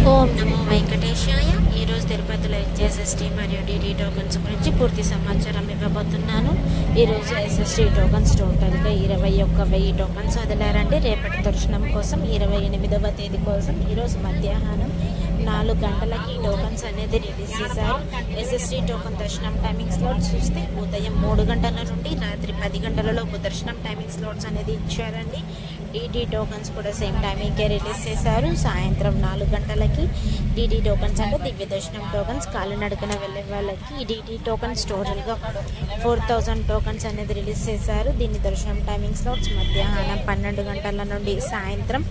ఓం నమో వెంకటేశాయ. ఈరోజు తిరుపతిలో ఎస్ఎస్టీ మరియు డిడి టోకన్స్ గురించి పూర్తి సమాచారం ఇవ్వబోతున్నాను. ఈరోజు ఎస్ఎస్టీ టోకన్స్ టోటల్గా 21,000 టోకన్స్ వదిలారండి. రేపటి దర్శనం కోసం 28వ తేదీ కోసం ఈరోజు మధ్యాహ్నం 4 గంటలకి టోకన్స్ అనేది రిలీజ్ చేశారు. ఎస్ఎస్టీ టోకన్ దర్శనం టైమింగ్ స్లాట్స్ చూస్తే ఉదయం 3 గంటల నుండి రాత్రి 10 గంటలలోపు దర్శనం టైమింగ్ స్లాట్స్ అనేది ఇచ్చారండి. డిడి టోకన్స్ కూడా సేమ్ టైమింగ్కే రిలీజ్ చేశారు. సాయంత్రం 4 గంటలకి డిడి టోకన్స్ అంటే దివ్య దర్శనం టోకన్స్ కాలినడకన వెళ్ళే వాళ్ళకి డిడి టోకన్స్ టోటల్గా 4,000 టోకన్స్ అనేది రిలీజ్ చేశారు. దీని దర్శనం టైమింగ్ స్లాట్స్ మధ్యాహ్నం 12 గంటల నుండి సాయంత్రం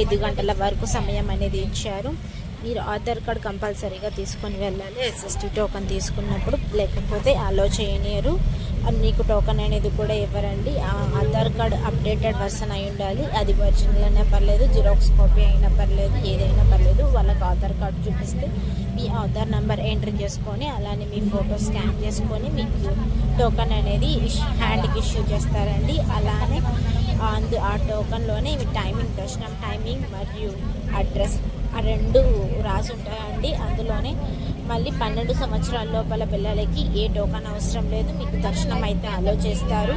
5 గంటల వరకు సమయం అనేది ఇచ్చారు. మీరు ఆధార్ కార్డ్ కంపల్సరీగా తీసుకొని వెళ్ళాలి ఎస్ఎస్టీ టోకన్ తీసుకున్నప్పుడు, లేకపోతే అలో చేయనియరు. మీకు టోకన్ అనేది కూడా ఇవ్వరండి. ఆధార్ కార్డ్ అప్డేటెడ్ వర్షన్ అయి ఉండాలి. అది ఒరిజినల్ అయినా పర్లేదు, జిరాక్స్ కాపీ అయినా పర్లేదు, ఏదైనా పర్లేదు. వాళ్ళకి ఆధార్ కార్డు చూపిస్తే మీ ఆధార్ నెంబర్ ఎంట్రీ చేసుకొని అలానే మీ ఫోటో స్కాన్ చేసుకొని మీకు టోకన్ అనేది హ్యాండ్కి ఇష్యూ చేస్తారండి. అలానే ఆ టోకన్లోనే మీ టైమింగ్, దర్శనం టైమింగ్ మరియు అడ్రస్ ఆ 2 రాసి ఉంటాయండి. అందులోనే మళ్ళీ 12 సంవత్సరాల లోపల పిల్లలకి ఏ టోకన్ అవసరం లేదు. మీకు దర్శనం అయితే అలో చేస్తారు.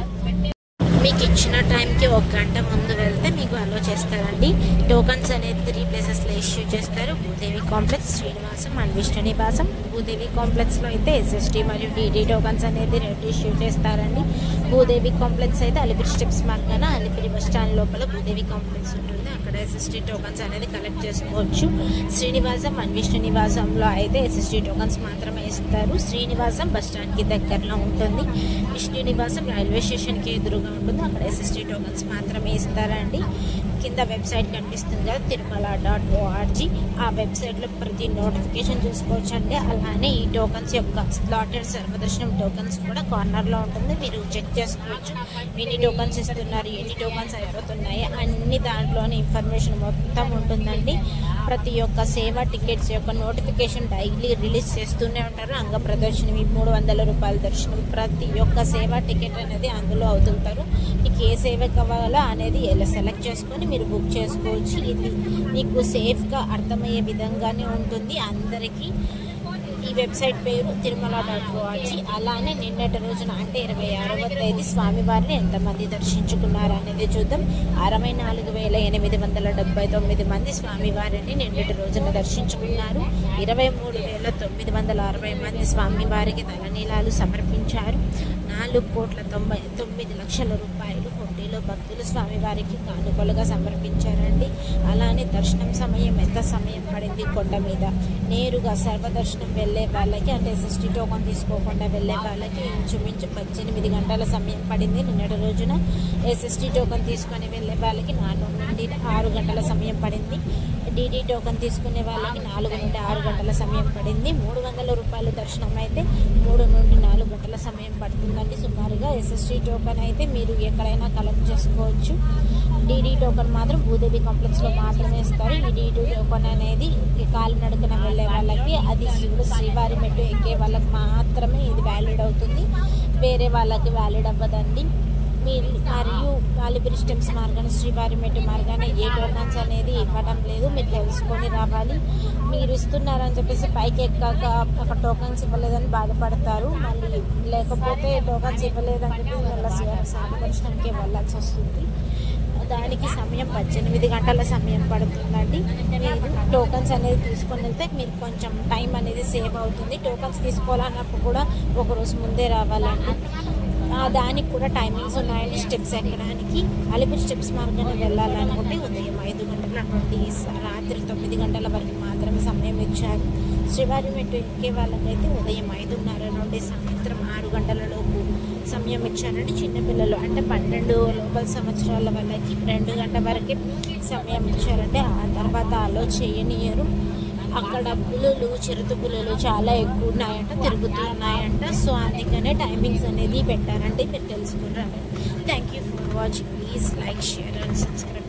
మీకు ఇచ్చిన టైంకి 1 గంట ముందు వెళ్తే మీకు అలో చేస్తారండి. టోకన్స్ అనేది 3 ప్లేసెస్లో ఇష్యూ చేస్తారు. భూదేవి కాంప్లెక్స్, శ్రీనివాసం అండ్ విష్ణు నివాసం. భూదేవి కాంప్లెక్స్లో అయితే ఎస్ఎస్టీ మరియు డిడి టోకన్స్ అనేది 2 ఇష్యూ చేస్తారండి. భూదేవి కాంప్లెక్స్ అయితే అలిపిరి స్టెప్స్ మార్గాన అలిపిరి బస్ స్టాండ్ లోపల భూదేవి కాంప్లెక్స్ ఉంటుంది. అక్కడ ఎస్ఎస్టీ టోకన్స్ అనేది కలెక్ట్ చేసుకోవచ్చు. శ్రీనివాసం అండ్ విష్ణు నివాసంలో అయితే ఎస్ఎస్టీ టోకన్స్ మాత్రమే ఇస్తారు. శ్రీనివాసం బస్ స్టాండ్కి దగ్గరలో ఉంటుంది. విష్ణు నివాసం రైల్వే స్టేషన్కి ఎదురుగా ఉంటుంది. అక్కడ ఎస్ఎస్టీ టోకన్స్ మాత్రమే ఇస్తారండి. కింద వెబ్సైట్ కనిపిస్తుంది కదా, తిరుమల.org. ఆ వెబ్సైట్లో ప్రతి నోటిఫికేషన్ చూసుకోవచ్చు అండి. అలానే ఈ టోకన్స్ యొక్క స్లాటెడ్ సర్వదర్శనం టోకన్స్ కూడా కార్నర్లో ఉంటుంది. మీరు చెక్ చేసుకోవచ్చు ఎన్ని టోకన్స్ ఇస్తున్నారు, ఎన్ని టోకన్స్ అయిపోతున్నాయి, అన్ని దాంట్లోనే ఇన్ఫర్మేషన్ మొత్తం ఉంటుందండి. ప్రతి ఒక్క సేవా టికెట్స్ యొక్క నోటిఫికేషన్ డైలీ రిలీజ్ చేస్తూనే ఉంటారు. అంగ ప్రదర్శనవి 300 రూపాయల దర్శనం, ప్రతి ఒక్క సేవా టికెట్ అనేది అందులో అవుతుంటారు. మీకు ఏ సేవ కావాలో అనేది ఎలా సెలెక్ట్ చేసుకొని మీరు బుక్ చేసుకోవచ్చు. ఇది మీకు సేఫ్గా అర్థమయ్యే విధంగానే ఉంటుంది అందరికీ. ఈ వెబ్సైట్ పేరు తిరుమల.org. అలానే నిన్నటి రోజున అంటే 26వ తేదీ స్వామివారిని ఎంతమంది దర్శించుకున్నారు అనేది చూద్దాం. 64,879 మంది స్వామివారిని నిన్నటి రోజున దర్శించుకున్నారు. 23,960 మంది స్వామివారికి తలనీలాలు సమర్పించారు. 4,99,00,000 రూపాయలు హుండీలో భక్తులు స్వామివారికి కానుకలుగా సమర్పించారండి. అలానే దర్శనం సమయం ఎంత సమయం పడింది, కొండ మీద నేరుగా సర్వదర్శనం వెళ్ళే వాళ్ళకి అంటే ఎస్ఎస్టీ టోకన్ తీసుకోకుండా వెళ్ళే వాళ్ళకి ఇంచుమించు 18 గంటల సమయం పడింది. నిన్నటి రోజున ఎస్ఎస్టీ టోకన్ తీసుకొని వెళ్ళే వాళ్ళకి 4 నుండి 6 గంటల సమయం పడింది. డిడి టోకన్ తీసుకునే వాళ్ళకి 4 నుండి 6 గంటల సమయం పడింది. 300 రూపాయల దర్శనం అయితే 3 నుండి 4 గంటల సమయం పడుతుందండి సుమారుగా. ఎస్ఎస్టీ టోకన్ అయితే మీరు ఎక్కడైనా కలెక్ట్ చేసుకోవచ్చు. డిడి టోకన్ మాత్రం భూదేవి కాంప్లెక్స్లో మాత్రమే ఇస్తారు. ఈ డిడి టోకన్ అనేది కాలినడకన వెళ్ళే వాళ్ళకి, అది శ్రీవారి మెట్టు ఎక్కే వాళ్ళకి మాత్రమే ఇది వ్యాలిడ్ అవుతుంది. వేరే వాళ్ళకి వ్యాలిడ్ అవ్వదండి. మీరు మరియు అలిపిరి స్టెప్స్ మార్గాన శ్రీవారి మెట్టు మార్గాన ఏ టోకన్స్ అనేది ఇవ్వడం లేదు. మీరు తెలుసుకొని రావాలి. మీరు ఇస్తున్నారని చెప్పేసి పైకి ఎక్కాక ఒక టోకన్స్ ఇవ్వలేదని బాధపడతారు. మళ్ళీ లేకపోతే టోకన్స్ ఇవ్వలేదని చెప్పి మళ్ళీ స్వామి దర్శనంకి వెళ్ళాల్సి వస్తుంది. దానికి సమయం 18 గంటల సమయం పడుతుందండి. మీరు టోకన్స్ అనేది తీసుకొని వెళ్తే మీరు కొంచెం టైం అనేది సేవ్ అవుతుంది. టోకన్స్ తీసుకోవాలన్నప్పుడు కూడా ఒక రోజు ముందే రావాలండి. దానికి కూడా టైమింగ్స్ ఉన్నాయండి. స్టెప్స్ ఎక్కడానికి అలిపిరి స్టెప్స్ మార్గాన్ని వెళ్ళాలనుకుంటే ఉదయం 5 గంటల నుండి రాత్రి 9 గంటల వరకు మాత్రమే సమయం ఇచ్చారు. శ్రీవారి మెట్టు ఎక్కే వాళ్ళకైతే ఉదయం 5:30 నుండి సాయంత్రం 6 గంటల లోపు సమయం ఇచ్చారండి. చిన్నపిల్లలు అంటే 12 లోపల సంవత్సరాల వాళ్ళకి 2 గంటల వరకే సమయం ఇచ్చారంటే ఆ తర్వాత అలో చేయనియరు. అక్కడ పులులు, చిరుత పులులు చాలా ఎక్కువ ఉన్నాయంట, తిరుగుతున్నాయంట. సో అందుకనే టైమింగ్స్ అనేది పెట్టారంటే మీరు తెలుసుకుని రావాలి. Thank you for watching. Please like, share and subscribe.